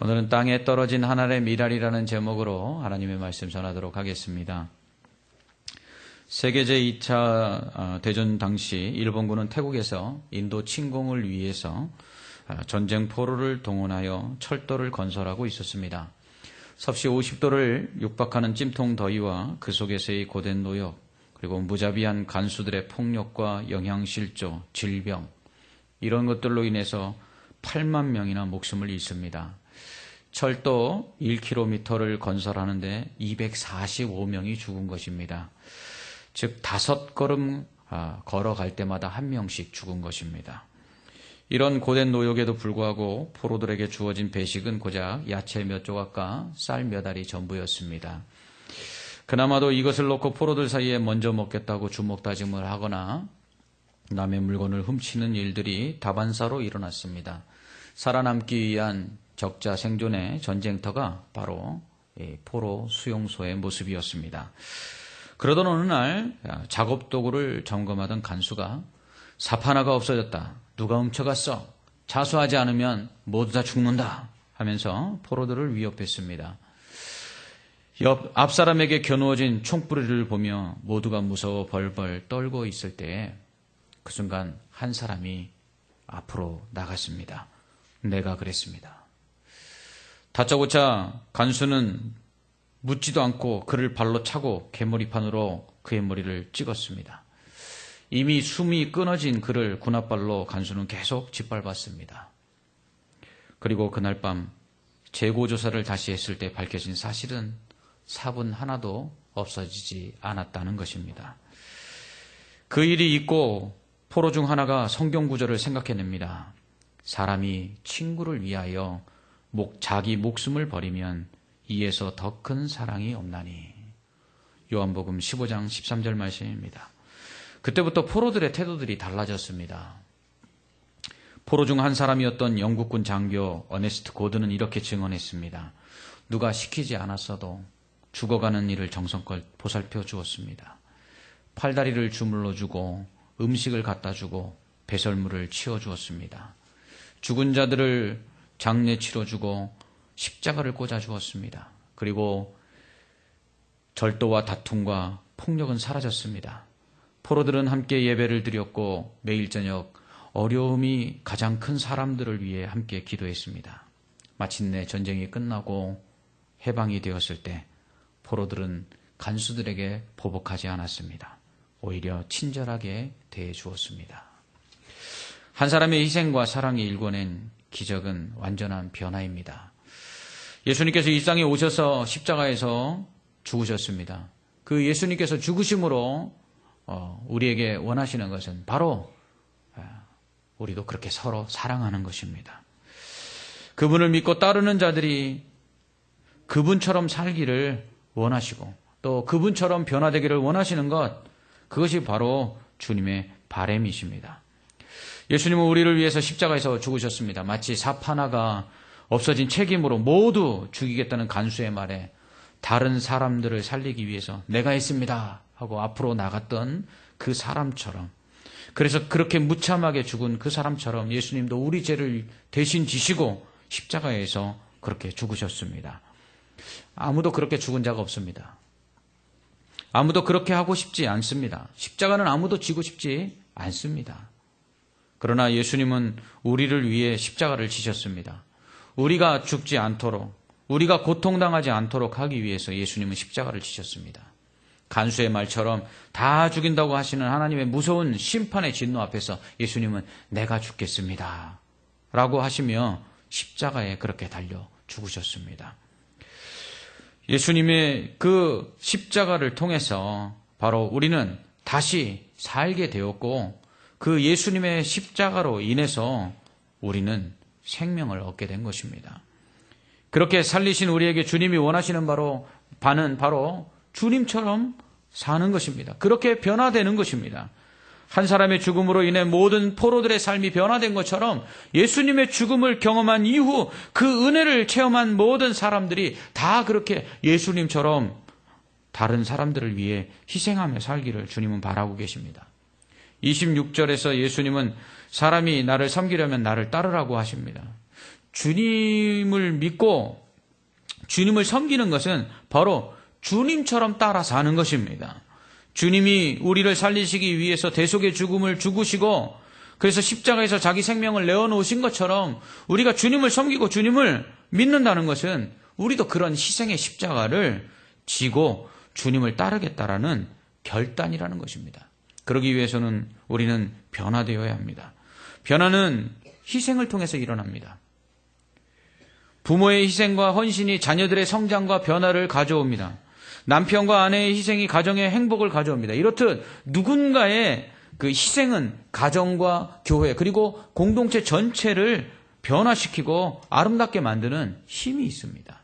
오늘은 땅에 떨어진 한 알의 미랄이라는 제목으로 하나님의 말씀 전하도록 하겠습니다. 세계 제2차 대전 당시 일본군은 태국에서 인도 침공을 위해서 전쟁 포로를 동원하여 철도를 건설하고 있었습니다. 섭씨 50도를 육박하는 찜통 더위와 그 속에서의 고된 노역, 그리고 무자비한 간수들의 폭력과 영양실조, 질병, 이런 것들로 인해서 8만 명이나 목숨을 잃습니다. 철도 1km를 건설하는데 245명이 죽은 것입니다. 즉 5걸음 걸어갈 때마다 1명씩 죽은 것입니다. 이런 고된 노역에도 불구하고 포로들에게 주어진 배식은 고작 야채 몇 조각과 쌀 몇 알이 전부였습니다. 그나마도 이것을 놓고 포로들 사이에 먼저 먹겠다고 주먹다짐을 하거나 남의 물건을 훔치는 일들이 다반사로 일어났습니다. 살아남기 위한 적자 생존의 전쟁터가 바로 포로 수용소의 모습이었습니다. 그러던 어느 날 작업 도구를 점검하던 간수가 삽 하나가 없어졌다. 누가 훔쳐갔어? 자수하지 않으면 모두 다 죽는다 하면서 포로들을 위협했습니다. 앞 사람에게 겨누어진 총뿌리를 보며 모두가 무서워 벌벌 떨고 있을 때 그 순간 한 사람이 앞으로 나갔습니다. 내가 그랬습니다. 다짜고짜 간수는 묻지도 않고 그를 발로 차고 개머리판으로 그의 머리를 찍었습니다. 이미 숨이 끊어진 그를 군홧발로 간수는 계속 짓밟았습니다. 그리고 그날 밤 재고조사를 다시 했을 때 밝혀진 사실은 삽은 하나도 없어지지 않았다는 것입니다. 그 일이 있고 포로 중 하나가 성경 구절을 생각해냅니다. 사람이 친구를 위하여 자기 목숨을 버리면 이에서 더 큰 사랑이 없나니. 요한복음 15장 13절 말씀입니다. 그때부터 포로들의 태도들이 달라졌습니다. 포로 중 한 사람이었던 영국군 장교 어네스트 고든은 이렇게 증언했습니다. 누가 시키지 않았어도 죽어가는 이를 정성껏 보살펴 주었습니다. 팔다리를 주물러 주고 음식을 갖다 주고 배설물을 치워 주었습니다. 죽은 자들을 장례 치러 주고 십자가를 꽂아 주었습니다. 그리고 절도와 다툼과 폭력은 사라졌습니다. 포로들은 함께 예배를 드렸고 매일 저녁 어려움이 가장 큰 사람들을 위해 함께 기도했습니다. 마침내 전쟁이 끝나고 해방이 되었을 때 포로들은 간수들에게 보복하지 않았습니다. 오히려 친절하게 대해 주었습니다. 한 사람의 희생과 사랑이 일궈낸 기적은 완전한 변화입니다. 예수님께서 이 땅에 오셔서 십자가에서 죽으셨습니다. 그 예수님께서 죽으심으로 우리에게 원하시는 것은 바로 우리도 그렇게 서로 사랑하는 것입니다. 그분을 믿고 따르는 자들이 그분처럼 살기를 원하시고 또 그분처럼 변화되기를 원하시는 것, 그것이 바로 주님의 바람이십니다. 예수님은 우리를 위해서 십자가에서 죽으셨습니다. 마치 삽 하나가 없어진 책임으로 모두 죽이겠다는 간수의 말에 다른 사람들을 살리기 위해서 내가 했습니다 하고 앞으로 나갔던 그 사람처럼, 그래서 그렇게 무참하게 죽은 그 사람처럼 예수님도 우리 죄를 대신 지시고 십자가에서 그렇게 죽으셨습니다. 아무도 그렇게 죽은 자가 없습니다. 아무도 그렇게 하고 싶지 않습니다. 십자가는 아무도 지고 싶지 않습니다. 그러나 예수님은 우리를 위해 십자가를 지셨습니다. 우리가 죽지 않도록, 우리가 고통당하지 않도록 하기 위해서 예수님은 십자가를 지셨습니다. 간수의 말처럼 다 죽인다고 하시는 하나님의 무서운 심판의 진노 앞에서 예수님은 내가 죽겠습니다 라고 하시며 십자가에 그렇게 달려 죽으셨습니다. 예수님의 그 십자가를 통해서 바로 우리는 다시 살게 되었고, 그 예수님의 십자가로 인해서 우리는 생명을 얻게 된 것입니다. 그렇게 살리신 우리에게 주님이 원하시는 바는 바로 주님처럼 사는 것입니다. 그렇게 변화되는 것입니다. 한 사람의 죽음으로 인해 모든 포로들의 삶이 변화된 것처럼 예수님의 죽음을 경험한 이후 그 은혜를 체험한 모든 사람들이 다 그렇게 예수님처럼 다른 사람들을 위해 희생하며 살기를 주님은 바라고 계십니다. 26절에서 예수님은 사람이 나를 섬기려면 나를 따르라고 하십니다. 주님을 믿고 주님을 섬기는 것은 바로 주님처럼 따라 사는 것입니다. 주님이 우리를 살리시기 위해서 대속의 죽음을 죽으시고 그래서 십자가에서 자기 생명을 내어놓으신 것처럼 우리가 주님을 섬기고 주님을 믿는다는 것은 우리도 그런 희생의 십자가를 지고 주님을 따르겠다라는 결단이라는 것입니다. 그러기 위해서는 우리는 변화되어야 합니다. 변화는 희생을 통해서 일어납니다. 부모의 희생과 헌신이 자녀들의 성장과 변화를 가져옵니다. 남편과 아내의 희생이 가정의 행복을 가져옵니다. 이렇듯 누군가의 그 희생은 가정과 교회 그리고 공동체 전체를 변화시키고 아름답게 만드는 힘이 있습니다.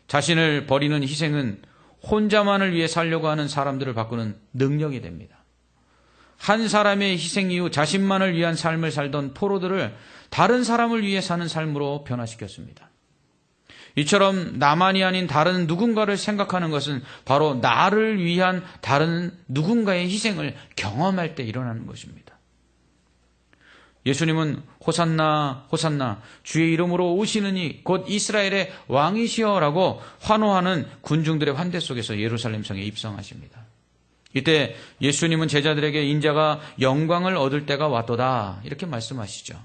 자신을 버리는 희생은 혼자만을 위해 살려고 하는 사람들을 바꾸는 능력이 됩니다. 한 사람의 희생 이후 자신만을 위한 삶을 살던 포로들을 다른 사람을 위해 사는 삶으로 변화시켰습니다. 이처럼 나만이 아닌 다른 누군가를 생각하는 것은 바로 나를 위한 다른 누군가의 희생을 경험할 때 일어나는 것입니다. 예수님은 호산나 호산나 주의 이름으로 오시느니 곧 이스라엘의 왕이시여라고 환호하는 군중들의 환대 속에서 예루살렘 성에 입성하십니다. 이때 예수님은 제자들에게 인자가 영광을 얻을 때가 왔도다 이렇게 말씀하시죠.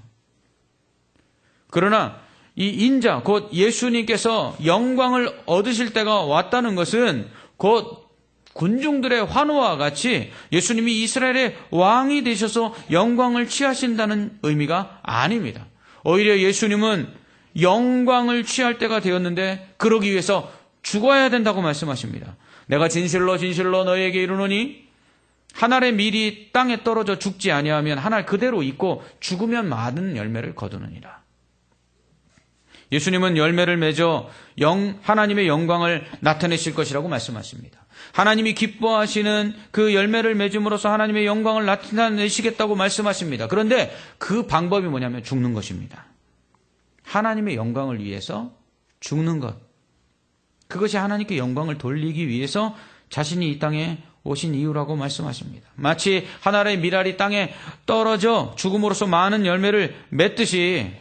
그러나 이 인자 곧 예수님께서 영광을 얻으실 때가 왔다는 것은 곧 군중들의 환호와 같이 예수님이 이스라엘의 왕이 되셔서 영광을 취하신다는 의미가 아닙니다. 오히려 예수님은 영광을 취할 때가 되었는데 그러기 위해서 죽어야 된다고 말씀하십니다. 내가 진실로 진실로 너희에게 이르노니 한 알의 밀이 땅에 떨어져 죽지 아니하면 한 알 그대로 있고 죽으면 많은 열매를 거두느니라. 예수님은 열매를 맺어 하나님의 영광을 나타내실 것이라고 말씀하십니다. 하나님이 기뻐하시는 그 열매를 맺음으로써 하나님의 영광을 나타내시겠다고 말씀하십니다. 그런데 그 방법이 뭐냐면 죽는 것입니다. 하나님의 영광을 위해서 죽는 것. 그것이 하나님께 영광을 돌리기 위해서 자신이 이 땅에 오신 이유라고 말씀하십니다. 마치 한 알의 밀알이 땅에 떨어져 죽음으로써 많은 열매를 맺듯이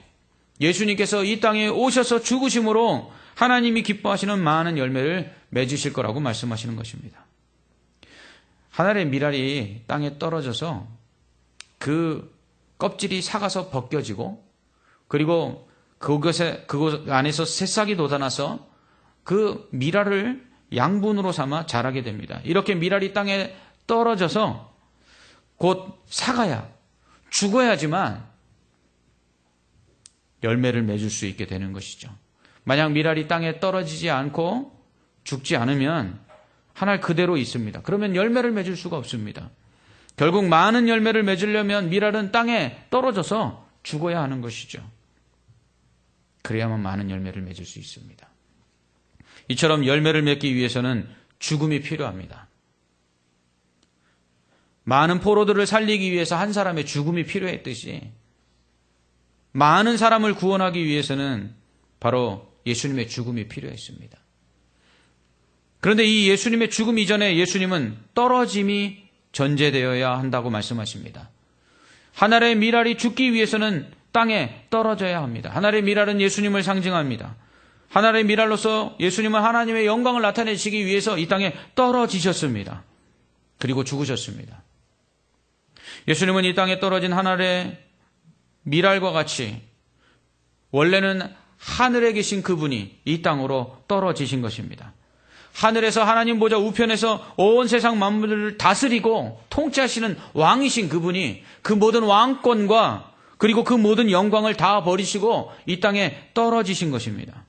예수님께서 이 땅에 오셔서 죽으심으로 하나님이 기뻐하시는 많은 열매를 맺으실 거라고 말씀하시는 것입니다. 한 알의 밀알이 땅에 떨어져서 그 껍질이 삭아서 벗겨지고 그리고 그곳 안에서 새싹이 돋아나서 그 밀알을 양분으로 삼아 자라게 됩니다. 이렇게 밀알이 땅에 떨어져서 곧 삭아야 죽어야지만 열매를 맺을 수 있게 되는 것이죠. 만약 밀알이 땅에 떨어지지 않고 죽지 않으면 한 알 그대로 있습니다. 그러면 열매를 맺을 수가 없습니다. 결국 많은 열매를 맺으려면 밀알은 땅에 떨어져서 죽어야 하는 것이죠. 그래야만 많은 열매를 맺을 수 있습니다. 이처럼 열매를 맺기 위해서는 죽음이 필요합니다. 많은 포로들을 살리기 위해서 한 사람의 죽음이 필요했듯이 많은 사람을 구원하기 위해서는 바로 예수님의 죽음이 필요했습니다. 그런데 이 예수님의 죽음 이전에 예수님은 떨어짐이 전제되어야 한다고 말씀하십니다. 한 알의 밀알이 죽기 위해서는 땅에 떨어져야 합니다. 한 알의 밀알은 예수님을 상징합니다. 한 알의 밀알로서 예수님은 하나님의 영광을 나타내시기 위해서 이 땅에 떨어지셨습니다. 그리고 죽으셨습니다. 예수님은 이 땅에 떨어진 한 알의 밀알과 같이 원래는 하늘에 계신 그분이 이 땅으로 떨어지신 것입니다. 하늘에서 하나님 보좌 우편에서 온 세상 만물을 다스리고 통치하시는 왕이신 그분이 그 모든 왕권과 그리고 그 모든 영광을 다 버리시고 이 땅에 떨어지신 것입니다.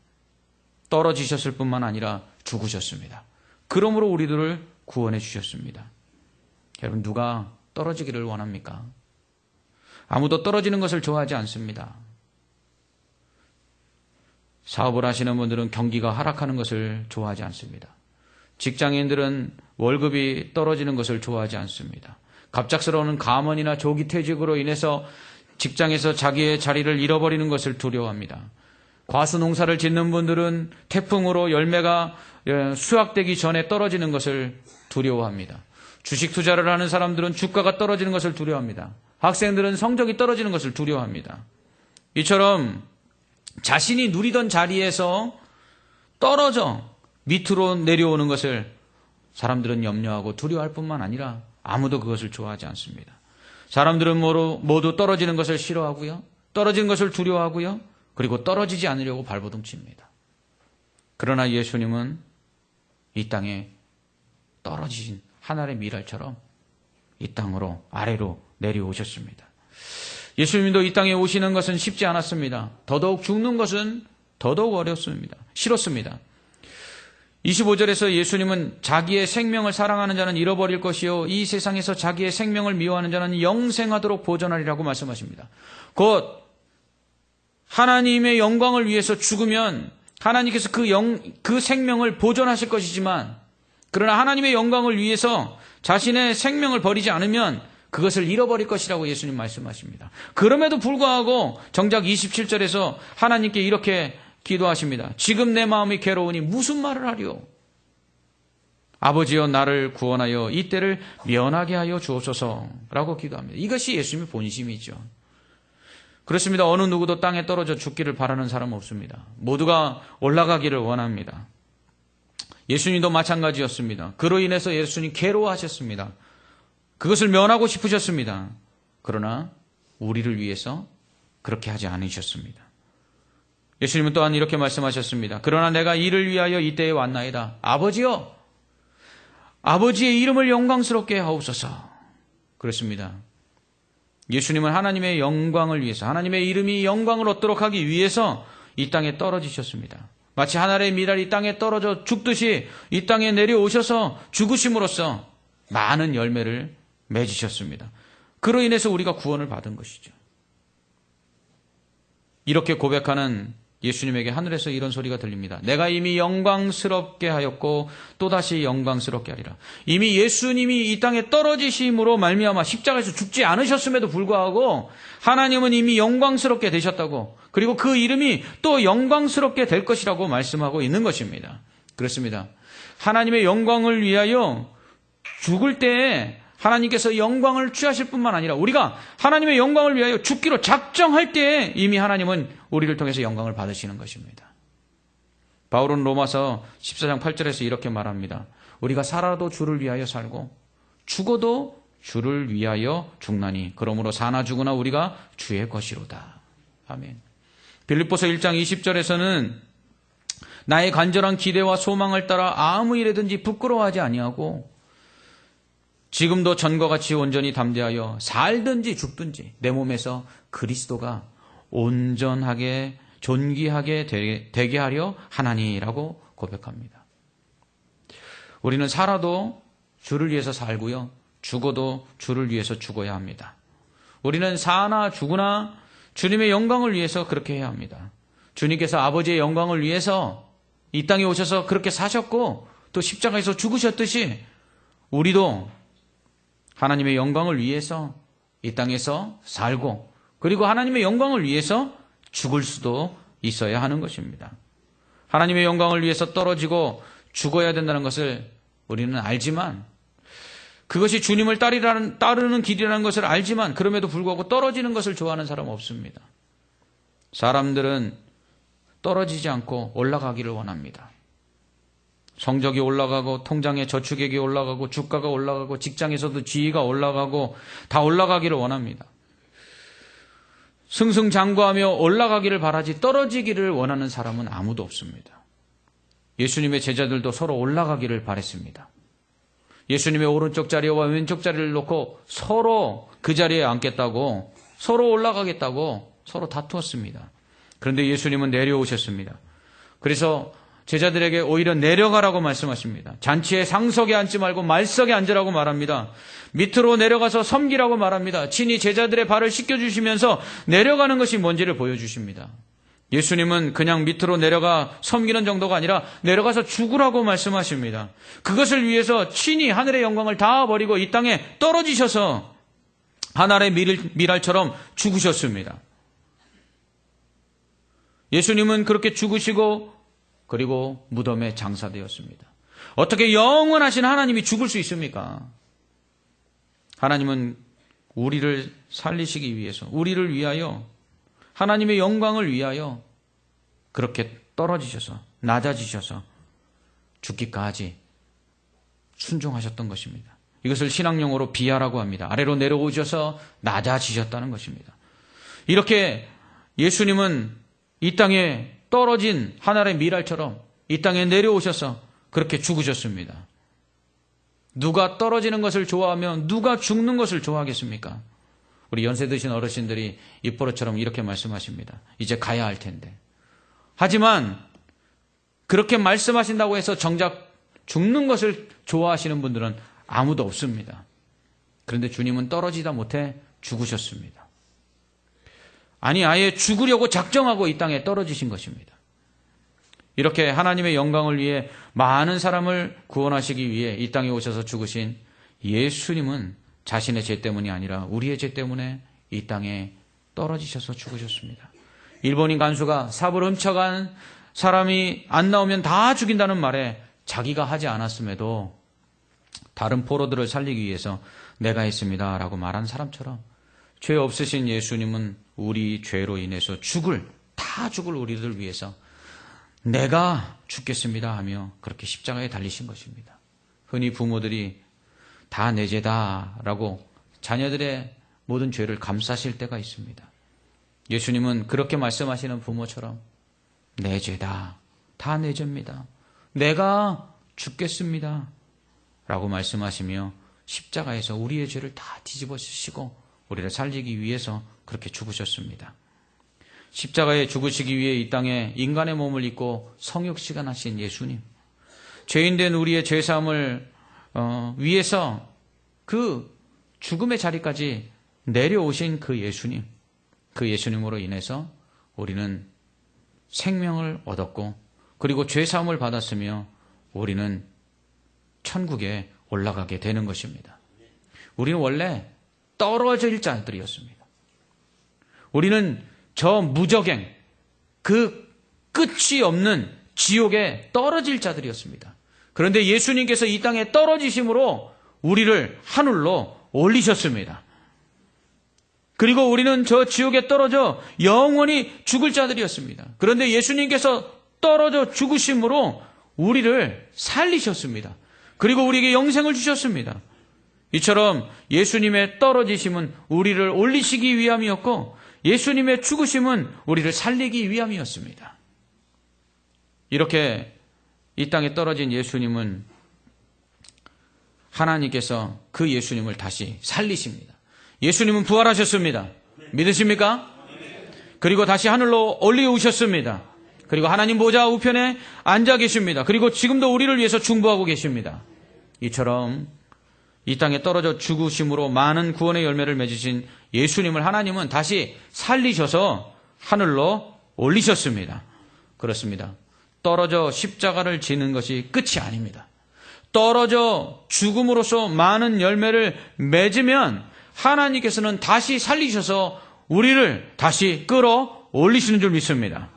떨어지셨을 뿐만 아니라 죽으셨습니다. 그러므로 우리들을 구원해 주셨습니다. 여러분, 누가 떨어지기를 원합니까? 아무도 떨어지는 것을 좋아하지 않습니다. 사업을 하시는 분들은 경기가 하락하는 것을 좋아하지 않습니다. 직장인들은 월급이 떨어지는 것을 좋아하지 않습니다. 갑작스러운 감원이나 조기 퇴직으로 인해서 직장에서 자기의 자리를 잃어버리는 것을 두려워합니다. 과수 농사를 짓는 분들은 태풍으로 열매가 수확되기 전에 떨어지는 것을 두려워합니다. 주식 투자를 하는 사람들은 주가가 떨어지는 것을 두려워합니다. 학생들은 성적이 떨어지는 것을 두려워합니다. 이처럼 자신이 누리던 자리에서 떨어져 밑으로 내려오는 것을 사람들은 염려하고 두려워할 뿐만 아니라 아무도 그것을 좋아하지 않습니다. 사람들은 모두 떨어지는 것을 싫어하고요. 떨어지는 것을 두려워하고요. 그리고 떨어지지 않으려고 발버둥칩니다. 그러나 예수님은 이 땅에 떨어진 하늘의 미랄처럼 이 땅으로 아래로 내려오셨습니다. 예수님도 이 땅에 오시는 것은 쉽지 않았습니다. 더더욱 죽는 것은 더더욱 어렵습니다. 싫었습니다. 25절에서 예수님은 자기의 생명을 사랑하는 자는 잃어버릴 것이요 이 세상에서 자기의 생명을 미워하는 자는 영생하도록 보존하리라고 말씀하십니다. 곧 하나님의 영광을 위해서 죽으면 하나님께서 그 생명을 보존하실 것이지만, 그러나 하나님의 영광을 위해서 자신의 생명을 버리지 않으면 그것을 잃어버릴 것이라고 예수님 말씀하십니다. 그럼에도 불구하고 정작 27절에서 하나님께 이렇게 기도하십니다. 지금 내 마음이 괴로우니 무슨 말을 하리요? 아버지여 나를 구원하여 이 때를 면하게 하여 주옵소서라고 기도합니다. 이것이 예수님의 본심이죠. 그렇습니다. 어느 누구도 땅에 떨어져 죽기를 바라는 사람은 없습니다. 모두가 올라가기를 원합니다. 예수님도 마찬가지였습니다. 그로 인해서 예수님 괴로워하셨습니다. 그것을 면하고 싶으셨습니다. 그러나 우리를 위해서 그렇게 하지 않으셨습니다. 예수님은 또한 이렇게 말씀하셨습니다. 그러나 내가 이를 위하여 이때에 왔나이다. 아버지여, 아버지의 이름을 영광스럽게 하옵소서. 그렇습니다. 예수님은 하나님의 영광을 위해서, 하나님의 이름이 영광을 얻도록 하기 위해서 이 땅에 떨어지셨습니다. 마치 하늘의 미랄이 땅에 떨어져 죽듯이 이 땅에 내려오셔서 죽으심으로써 많은 열매를 맺으셨습니다. 그로 인해서 우리가 구원을 받은 것이죠. 이렇게 고백하는 예수님에게 하늘에서 이런 소리가 들립니다. 내가 이미 영광스럽게 하였고 또다시 영광스럽게 하리라. 이미 예수님이 이 땅에 떨어지심으로 말미암아 십자가에서 죽지 않으셨음에도 불구하고 하나님은 이미 영광스럽게 되셨다고, 그리고 그 이름이 또 영광스럽게 될 것이라고 말씀하고 있는 것입니다. 그렇습니다. 하나님의 영광을 위하여 죽을 때에 하나님께서 영광을 취하실 뿐만 아니라 우리가 하나님의 영광을 위하여 죽기로 작정할 때에 이미 하나님은 우리를 통해서 영광을 받으시는 것입니다. 바울은 로마서 14장 8절에서 이렇게 말합니다. 우리가 살아도 주를 위하여 살고 죽어도 주를 위하여 죽나니 그러므로 사나 죽으나 우리가 주의 것이로다. 아멘. 빌립보서 1장 20절에서는 나의 간절한 기대와 소망을 따라 아무 일에든지 부끄러워하지 아니하고 지금도 전과 같이 온전히 담대하여 살든지 죽든지 내 몸에서 그리스도가 온전하게 존귀하게 되게 하려 하나니라고 고백합니다. 우리는 살아도 주를 위해서 살고요. 죽어도 주를 위해서 죽어야 합니다. 우리는 사나 죽으나 주님의 영광을 위해서 그렇게 해야 합니다. 주님께서 아버지의 영광을 위해서 이 땅에 오셔서 그렇게 사셨고 또 십자가에서 죽으셨듯이 우리도 하나님의 영광을 위해서 이 땅에서 살고 그리고 하나님의 영광을 위해서 죽을 수도 있어야 하는 것입니다. 하나님의 영광을 위해서 떨어지고 죽어야 된다는 것을 우리는 알지만, 그것이 주님을 따르는 길이라는 것을 알지만 그럼에도 불구하고 떨어지는 것을 좋아하는 사람은 없습니다. 사람들은 떨어지지 않고 올라가기를 원합니다. 성적이 올라가고 통장의 저축액이 올라가고 주가가 올라가고 직장에서도 지위가 올라가고 다 올라가기를 원합니다. 승승장구하며 올라가기를 바라지 떨어지기를 원하는 사람은 아무도 없습니다. 예수님의 제자들도 서로 올라가기를 바랬습니다. 예수님의 오른쪽 자리와 왼쪽 자리를 놓고 서로 그 자리에 앉겠다고, 서로 올라가겠다고 서로 다투었습니다. 그런데 예수님은 내려오셨습니다. 그래서 제자들에게 오히려 내려가라고 말씀하십니다. 잔치의 상석에 앉지 말고 말석에 앉으라고 말합니다. 밑으로 내려가서 섬기라고 말합니다. 친히 제자들의 발을 씻겨주시면서 내려가는 것이 뭔지를 보여주십니다. 예수님은 그냥 밑으로 내려가 섬기는 정도가 아니라 내려가서 죽으라고 말씀하십니다. 그것을 위해서 친히 하늘의 영광을 다 버리고 이 땅에 떨어지셔서 하늘의 미랄처럼 죽으셨습니다. 예수님은 그렇게 죽으시고 그리고 무덤에 장사되었습니다. 어떻게 영원하신 하나님이 죽을 수 있습니까? 하나님은 우리를 살리시기 위해서, 우리를 위하여, 하나님의 영광을 위하여 그렇게 떨어지셔서 낮아지셔서 죽기까지 순종하셨던 것입니다. 이것을 신학용어로 비하라고 합니다. 아래로 내려오셔서 낮아지셨다는 것입니다. 이렇게 예수님은 이 땅에 떨어진 하늘의 미랄처럼 이 땅에 내려오셔서 그렇게 죽으셨습니다. 누가 떨어지는 것을 좋아하며 누가 죽는 것을 좋아하겠습니까? 우리 연세 드신 어르신들이 입버릇처럼 이렇게 말씀하십니다. 이제 가야 할 텐데. 하지만 그렇게 말씀하신다고 해서 정작 죽는 것을 좋아하시는 분들은 아무도 없습니다. 그런데 주님은 떨어지다 못해 죽으셨습니다. 아니, 아예 죽으려고 작정하고 이 땅에 떨어지신 것입니다. 이렇게 하나님의 영광을 위해 많은 사람을 구원하시기 위해 이 땅에 오셔서 죽으신 예수님은 자신의 죄 때문이 아니라 우리의 죄 때문에 이 땅에 떨어지셔서 죽으셨습니다. 일본인 간수가 삽을 훔쳐간 사람이 안 나오면 다 죽인다는 말에 자기가 하지 않았음에도 다른 포로들을 살리기 위해서 내가 했습니다 라고 말한 사람처럼 죄 없으신 예수님은 우리 죄로 인해서 다 죽을 우리를 위해서 내가 죽겠습니다 하며 그렇게 십자가에 달리신 것입니다. 흔히 부모들이 다 내 죄다라고 자녀들의 모든 죄를 감싸실 때가 있습니다. 예수님은 그렇게 말씀하시는 부모처럼 내 죄다, 다 내 죄입니다. 내가 죽겠습니다 라고 말씀하시며 십자가에서 우리의 죄를 다 뒤집어 쓰시고 우리를 살리기 위해서 그렇게 죽으셨습니다. 십자가에 죽으시기 위해 이 땅에 인간의 몸을 입고 성육시간 하신 예수님, 죄인된 우리의 죄사함을 위해서 그 죽음의 자리까지 내려오신 그 예수님, 그 예수님으로 인해서 우리는 생명을 얻었고 그리고 죄사함을 받았으며 우리는 천국에 올라가게 되는 것입니다. 우리는 원래 떨어질 자들이었습니다. 우리는 저 무저갱, 그 끝이 없는 지옥에 떨어질 자들이었습니다. 그런데 예수님께서 이 땅에 떨어지심으로 우리를 하늘로 올리셨습니다. 그리고 우리는 저 지옥에 떨어져 영원히 죽을 자들이었습니다. 그런데 예수님께서 떨어져 죽으심으로 우리를 살리셨습니다. 그리고 우리에게 영생을 주셨습니다. 이처럼 예수님의 떨어지심은 우리를 올리시기 위함이었고 예수님의 죽으심은 우리를 살리기 위함이었습니다. 이렇게 이 땅에 떨어진 예수님은 하나님께서 그 예수님을 다시 살리십니다. 예수님은 부활하셨습니다. 믿으십니까? 그리고 다시 하늘로 올리우셨습니다. 그리고 하나님 보좌 우편에 앉아 계십니다. 그리고 지금도 우리를 위해서 중보하고 계십니다. 이처럼 이 땅에 떨어져 죽으심으로 많은 구원의 열매를 맺으신 예수님을 하나님은 다시 살리셔서 하늘로 올리셨습니다. 그렇습니다. 떨어져 십자가를 지는 것이 끝이 아닙니다. 떨어져 죽음으로써 많은 열매를 맺으면 하나님께서는 다시 살리셔서 우리를 다시 끌어올리시는 줄 믿습니다.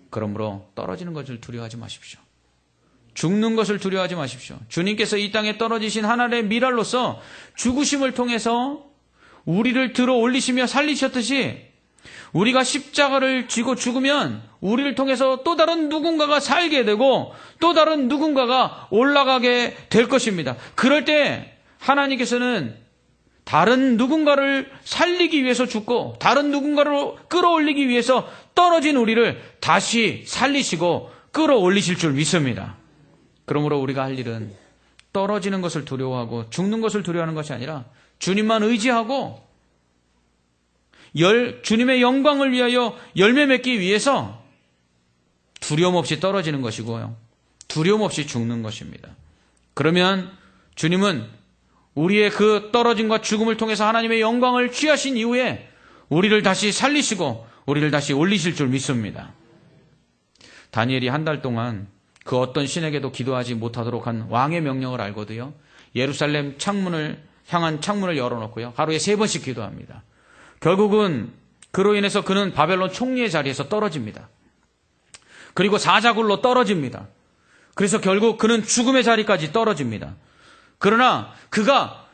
그러므로 떨어지는 것을 두려워하지 마십시오. 죽는 것을 두려워하지 마십시오. 주님께서 이 땅에 떨어지신 하늘의 미랄로서 죽으심을 통해서 우리를 들어 올리시며 살리셨듯이 우리가 십자가를 지고 죽으면 우리를 통해서 또 다른 누군가가 살게 되고 또 다른 누군가가 올라가게 될 것입니다. 그럴 때 하나님께서는 다른 누군가를 살리기 위해서 죽고 다른 누군가를 끌어올리기 위해서 떨어진 우리를 다시 살리시고 끌어올리실 줄 믿습니다. 그러므로 우리가 할 일은 떨어지는 것을 두려워하고 죽는 것을 두려워하는 것이 아니라 주님만 의지하고 주님의 영광을 위하여 열매 맺기 위해서 두려움 없이 떨어지는 것이고요. 두려움 없이 죽는 것입니다. 그러면 주님은 우리의 그 떨어짐과 죽음을 통해서 하나님의 영광을 취하신 이후에 우리를 다시 살리시고 우리를 다시 올리실 줄 믿습니다. 다니엘이 한 달 동안 그 어떤 신에게도 기도하지 못하도록 한 왕의 명령을 알고도요. 예루살렘 향한 창문을 열어놓고요. 하루에 3번씩 기도합니다. 결국은 그로 인해서 그는 바벨론 총리의 자리에서 떨어집니다. 그리고 사자굴로 떨어집니다. 그래서 결국 그는 죽음의 자리까지 떨어집니다. 그러나 그가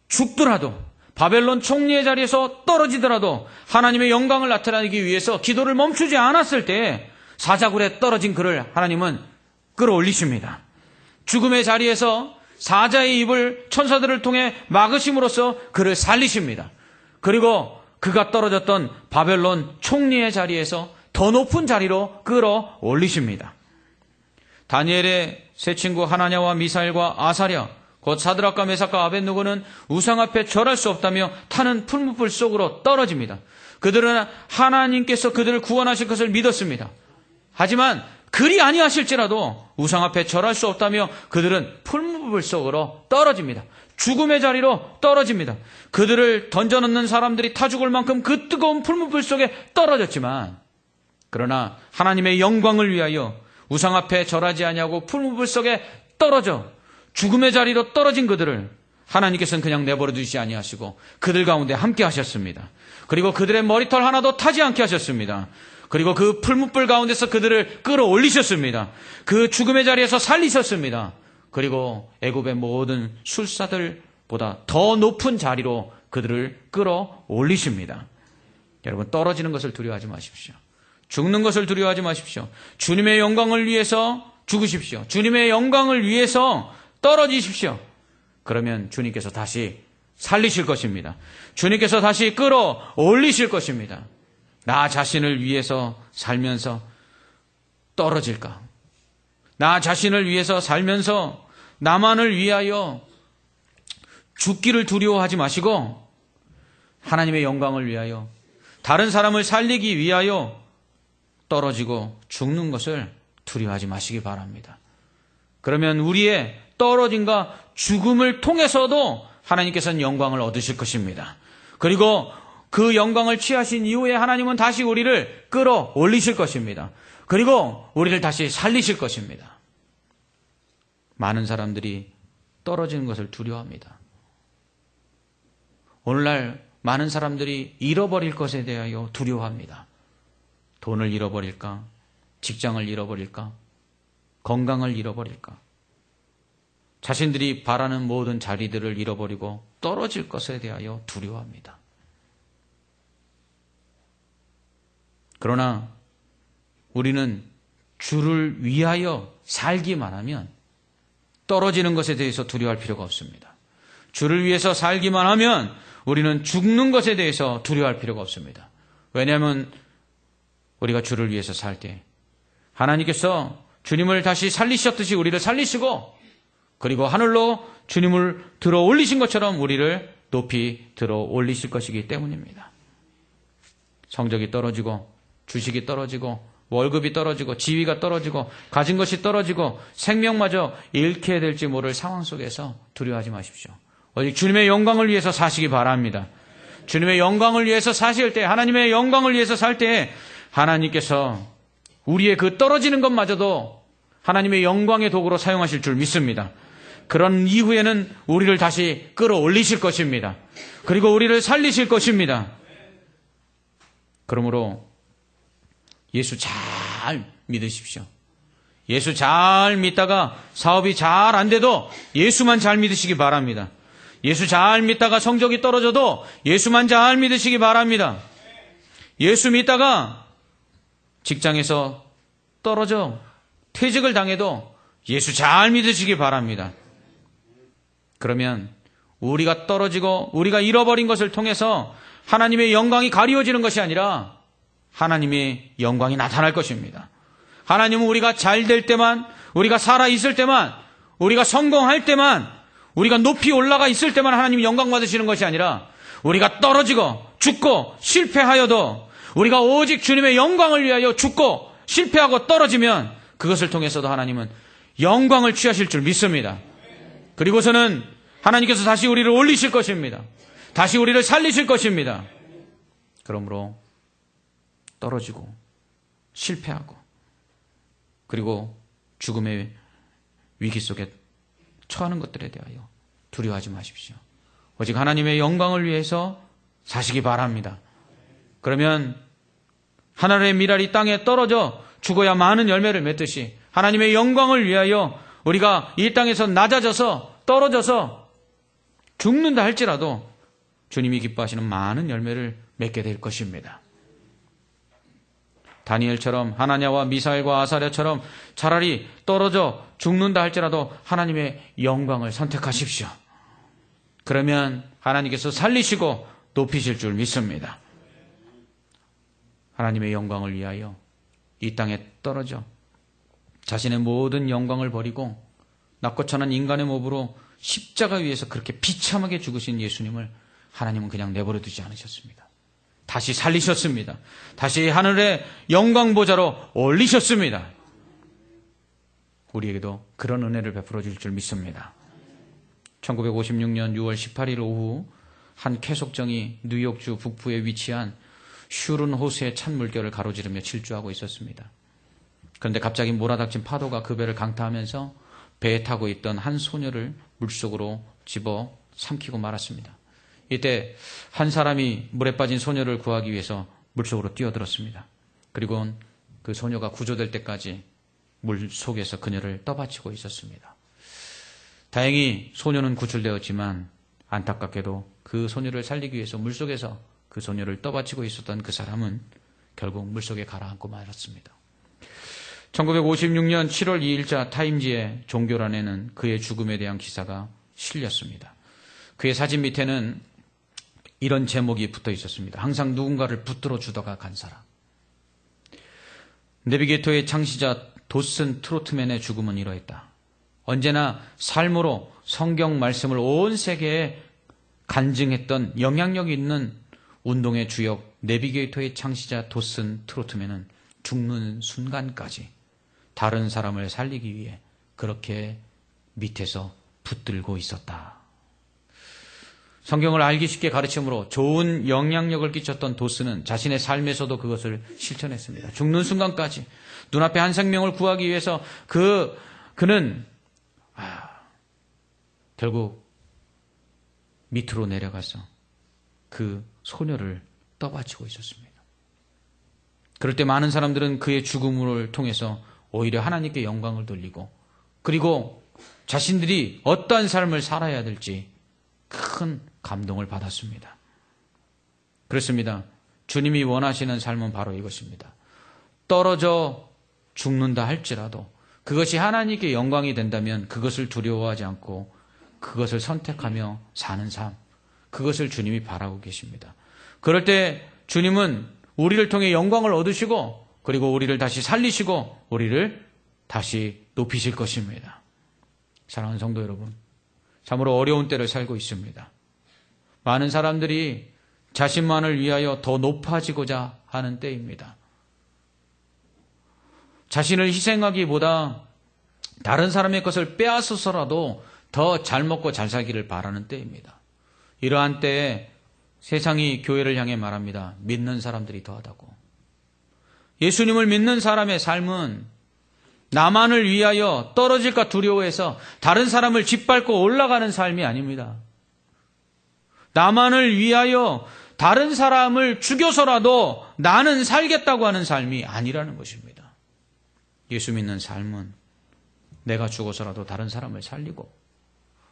죽더라도 바벨론 총리의 자리에서 떨어지더라도 하나님의 영광을 나타내기 위해서 기도를 멈추지 않았을 때 사자굴에 떨어진 그를 하나님은 끌어올리십니다. 죽음의 자리에서 사자의 입을 천사들을 통해 막으심으로써 그를 살리십니다. 그리고 그가 떨어졌던 바벨론 총리의 자리에서 더 높은 자리로 끌어올리십니다. 다니엘의 세 친구 하나냐와 미사엘과 아사랴, 곧 사드락과 메삭과 아벳느고는 우상 앞에 절할 수 없다며 타는 풀무불 속으로 떨어집니다. 그들은 하나님께서 그들을 구원하실 것을 믿었습니다. 하지만 그리 아니하실지라도 우상 앞에 절할 수 없다며 그들은 풀무불 속으로 떨어집니다. 죽음의 자리로 떨어집니다. 그들을 던져넣는 사람들이 타 죽을 만큼 그 뜨거운 풀무불 속에 떨어졌지만, 그러나 하나님의 영광을 위하여 우상 앞에 절하지 아니하고 풀무불 속에 떨어져 죽음의 자리로 떨어진 그들을 하나님께서는 그냥 내버려 두시지 아니하시고 그들 가운데 함께 하셨습니다. 그리고 그들의 머리털 하나도 타지 않게 하셨습니다. 그리고 그 풀무불 가운데서 그들을 끌어올리셨습니다. 그 죽음의 자리에서 살리셨습니다. 그리고 애굽의 모든 술사들보다 더 높은 자리로 그들을 끌어올리십니다. 여러분, 떨어지는 것을 두려워하지 마십시오. 죽는 것을 두려워하지 마십시오. 주님의 영광을 위해서 죽으십시오. 주님의 영광을 위해서 떨어지십시오. 그러면 주님께서 다시 살리실 것입니다. 주님께서 다시 끌어올리실 것입니다. 나 자신을 위해서 살면서 떨어질까? 나 자신을 위해서 살면서 나만을 위하여 죽기를 두려워하지 마시고 하나님의 영광을 위하여 다른 사람을 살리기 위하여 떨어지고 죽는 것을 두려워하지 마시기 바랍니다. 그러면 우리의 떨어짐과 죽음을 통해서도 하나님께서는 영광을 얻으실 것입니다. 그리고 그 영광을 취하신 이후에 하나님은 다시 우리를 끌어올리실 것입니다. 그리고 우리를 다시 살리실 것입니다. 많은 사람들이 떨어지는 것을 두려워합니다. 오늘날 많은 사람들이 잃어버릴 것에 대하여 두려워합니다. 돈을 잃어버릴까? 직장을 잃어버릴까? 건강을 잃어버릴까? 자신들이 바라는 모든 자리들을 잃어버리고 떨어질 것에 대하여 두려워합니다. 그러나 우리는 주를 위하여 살기만 하면 떨어지는 것에 대해서 두려워할 필요가 없습니다. 주를 위해서 살기만 하면 우리는 죽는 것에 대해서 두려워할 필요가 없습니다. 왜냐하면 우리가 주를 위해서 살 때 하나님께서 주님을 다시 살리셨듯이 우리를 살리시고, 그리고 하늘로 주님을 들어 올리신 것처럼 우리를 높이 들어 올리실 것이기 때문입니다. 성적이 떨어지고 주식이 떨어지고 월급이 떨어지고 지위가 떨어지고 가진 것이 떨어지고 생명마저 잃게 될지 모를 상황 속에서 두려워하지 마십시오. 오직 주님의 영광을 위해서 사시기 바랍니다. 주님의 영광을 위해서 사실 때, 하나님의 영광을 위해서 살 때 하나님께서 우리의 그 떨어지는 것마저도 하나님의 영광의 도구로 사용하실 줄 믿습니다. 그런 이후에는 우리를 다시 끌어올리실 것입니다. 그리고 우리를 살리실 것입니다. 그러므로 예수 잘 믿으십시오. 예수 잘 믿다가 사업이 잘 안 돼도 예수만 잘 믿으시기 바랍니다. 예수 잘 믿다가 성적이 떨어져도 예수만 잘 믿으시기 바랍니다. 예수 믿다가 직장에서 떨어져 퇴직을 당해도 예수 잘 믿으시기 바랍니다. 그러면 우리가 떨어지고 우리가 잃어버린 것을 통해서 하나님의 영광이 가리워지는 것이 아니라 하나님의 영광이 나타날 것입니다. 하나님은 우리가 잘 될 때만, 우리가 살아있을 때만, 우리가 성공할 때만, 우리가 높이 올라가 있을 때만 하나님이 영광 받으시는 것이 아니라 우리가 떨어지고 죽고 실패하여도 우리가 오직 주님의 영광을 위하여 죽고 실패하고 떨어지면 그것을 통해서도 하나님은 영광을 취하실 줄 믿습니다. 그리고서는 하나님께서 다시 우리를 올리실 것입니다. 다시 우리를 살리실 것입니다. 그러므로 떨어지고 실패하고 그리고 죽음의 위기 속에 처하는 것들에 대하여 두려워하지 마십시오. 오직 하나님의 영광을 위해서 사시기 바랍니다. 그러면 하늘의 밀알이 땅에 떨어져 죽어야 많은 열매를 맺듯이 하나님의 영광을 위하여 우리가 이 땅에서 낮아져서 떨어져서 죽는다 할지라도 주님이 기뻐하시는 많은 열매를 맺게 될 것입니다. 다니엘처럼 하나냐와 미사엘과 아사랴처럼 차라리 떨어져 죽는다 할지라도 하나님의 영광을 선택하십시오. 그러면 하나님께서 살리시고 높이실 줄 믿습니다. 하나님의 영광을 위하여 이 땅에 떨어져 자신의 모든 영광을 버리고 낙고천한 인간의 몸으로 십자가 위에서 그렇게 비참하게 죽으신 예수님을 하나님은 그냥 내버려 두지 않으셨습니다. 다시 살리셨습니다. 다시 하늘의 영광 보좌로 올리셨습니다. 우리에게도 그런 은혜를 베풀어 줄 줄 믿습니다. 1956년 6월 18일 오후 한 캐속정이 뉴욕주 북부에 위치한 슈른 호수의 찬물결을 가로지르며 질주하고 있었습니다. 그런데 갑자기 몰아닥친 파도가 그 배를 강타하면서 배에 타고 있던 한 소녀를 물속으로 집어 삼키고 말았습니다. 이때 한 사람이 물에 빠진 소녀를 구하기 위해서 물속으로 뛰어들었습니다. 그리고 그 소녀가 구조될 때까지 물속에서 그녀를 떠받치고 있었습니다. 다행히 소녀는 구출되었지만 안타깝게도 그 소녀를 살리기 위해서 물속에서 그 소녀를 떠받치고 있었던 그 사람은 결국 물속에 가라앉고 말았습니다. 1956년 7월 2일자 타임지의 종교란에는 그의 죽음에 대한 기사가 실렸습니다. 그의 사진 밑에는 이런 제목이 붙어 있었습니다. 항상 누군가를 붙들어 주다가 간 사람. 내비게이터의 창시자 도슨 트로트맨의 죽음은 이러했다. 언제나 삶으로 성경 말씀을 온 세계에 간증했던 영향력 있는 운동의 주역 내비게이터의 창시자 도슨 트로트맨은 죽는 순간까지 다른 사람을 살리기 위해 그렇게 밑에서 붙들고 있었다. 성경을 알기 쉽게 가르침으로 좋은 영향력을 끼쳤던 도스는 자신의 삶에서도 그것을 실천했습니다. 죽는 순간까지 눈앞에 한 생명을 구하기 위해서 그는 결국 밑으로 내려가서 그 소녀를 떠받치고 있었습니다. 그럴 때 많은 사람들은 그의 죽음을 통해서 오히려 하나님께 영광을 돌리고 그리고 자신들이 어떠한 삶을 살아야 될지 큰 감동을 받았습니다. 그렇습니다. 주님이 원하시는 삶은 바로 이것입니다. 떨어져 죽는다 할지라도 그것이 하나님께 영광이 된다면 그것을 두려워하지 않고 그것을 선택하며 사는 삶, 그것을 주님이 바라고 계십니다. 그럴 때 주님은 우리를 통해 영광을 얻으시고 그리고 우리를 다시 살리시고 우리를 다시 높이실 것입니다. 사랑하는 성도 여러분, 참으로 어려운 때를 살고 있습니다. 많은 사람들이 자신만을 위하여 더 높아지고자 하는 때입니다. 자신을 희생하기보다 다른 사람의 것을 빼앗아서라도 더 잘 먹고 잘 살기를 바라는 때입니다. 이러한 때에 세상이 교회를 향해 말합니다. 믿는 사람들이 더하다고. 예수님을 믿는 사람의 삶은 나만을 위하여 떨어질까 두려워해서 다른 사람을 짓밟고 올라가는 삶이 아닙니다. 나만을 위하여 다른 사람을 죽여서라도 나는 살겠다고 하는 삶이 아니라는 것입니다. 예수 믿는 삶은 내가 죽어서라도 다른 사람을 살리고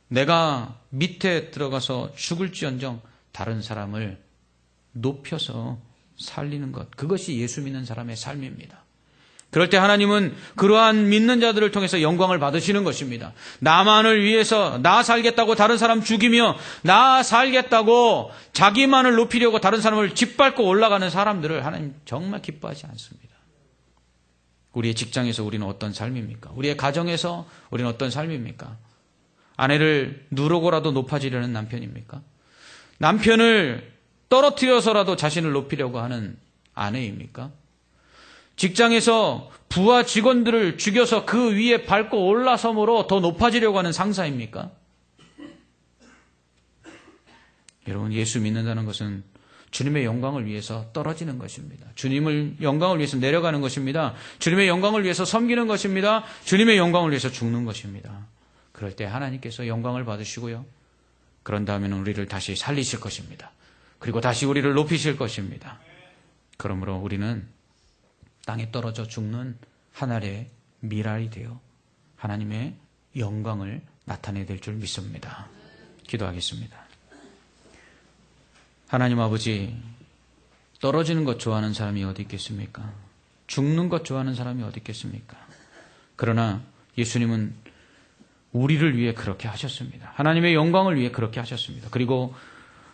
내가 밑에 들어가서 죽을지언정 다른 사람을 높여서 살리는 것, 그것이 예수 믿는 사람의 삶입니다. 그럴 때 하나님은 그러한 믿는 자들을 통해서 영광을 받으시는 것입니다. 나만을 위해서 나 살겠다고 다른 사람 죽이며 나 살겠다고 자기만을 높이려고 다른 사람을 짓밟고 올라가는 사람들을 하나님 정말 기뻐하지 않습니다. 우리의 직장에서 우리는 어떤 삶입니까? 우리의 가정에서 우리는 어떤 삶입니까? 아내를 누르고라도 높아지려는 남편입니까? 남편을 떨어뜨려서라도 자신을 높이려고 하는 아내입니까? 직장에서 부하 직원들을 죽여서 그 위에 밟고 올라섬으로 더 높아지려고 하는 상사입니까? 여러분, 예수 믿는다는 것은 주님의 영광을 위해서 떨어지는 것입니다. 주님의 영광을 위해서 내려가는 것입니다. 주님의 영광을 위해서 섬기는 것입니다. 주님의 영광을 위해서 죽는 것입니다. 그럴 때 하나님께서 영광을 받으시고요. 그런 다음에는 우리를 다시 살리실 것입니다. 그리고 다시 우리를 높이실 것입니다. 그러므로 우리는 땅에 떨어져 죽는 하늘의 미랄이 되어 하나님의 영광을 나타내야 될 줄 믿습니다. 기도하겠습니다. 하나님 아버지, 떨어지는 것 좋아하는 사람이 어디 있겠습니까? 죽는 것 좋아하는 사람이 어디 있겠습니까? 그러나 예수님은 우리를 위해 그렇게 하셨습니다. 하나님의 영광을 위해 그렇게 하셨습니다. 그리고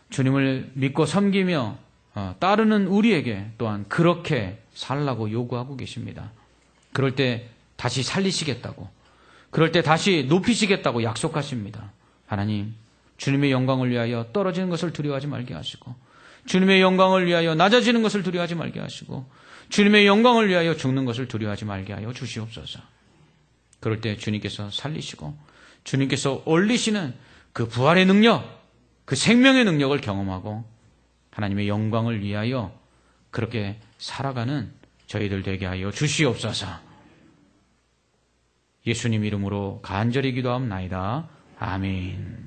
주님을 믿고 섬기며 따르는 우리에게 또한 그렇게 살라고 요구하고 계십니다. 그럴 때 다시 살리시겠다고, 그럴 때 다시 높이시겠다고 약속하십니다. 하나님, 주님의 영광을 위하여 떨어지는 것을 두려워하지 말게 하시고, 주님의 영광을 위하여 낮아지는 것을 두려워하지 말게 하시고, 주님의 영광을 위하여 죽는 것을 두려워하지 말게 하여 주시옵소서. 그럴 때 주님께서 살리시고 주님께서 올리시는 그 부활의 능력, 그 생명의 능력을 경험하고 하나님의 영광을 위하여 그렇게 살아가는 저희들 되게 하여 주시옵소서. 예수님 이름으로 간절히 기도하옵나이다. 아멘.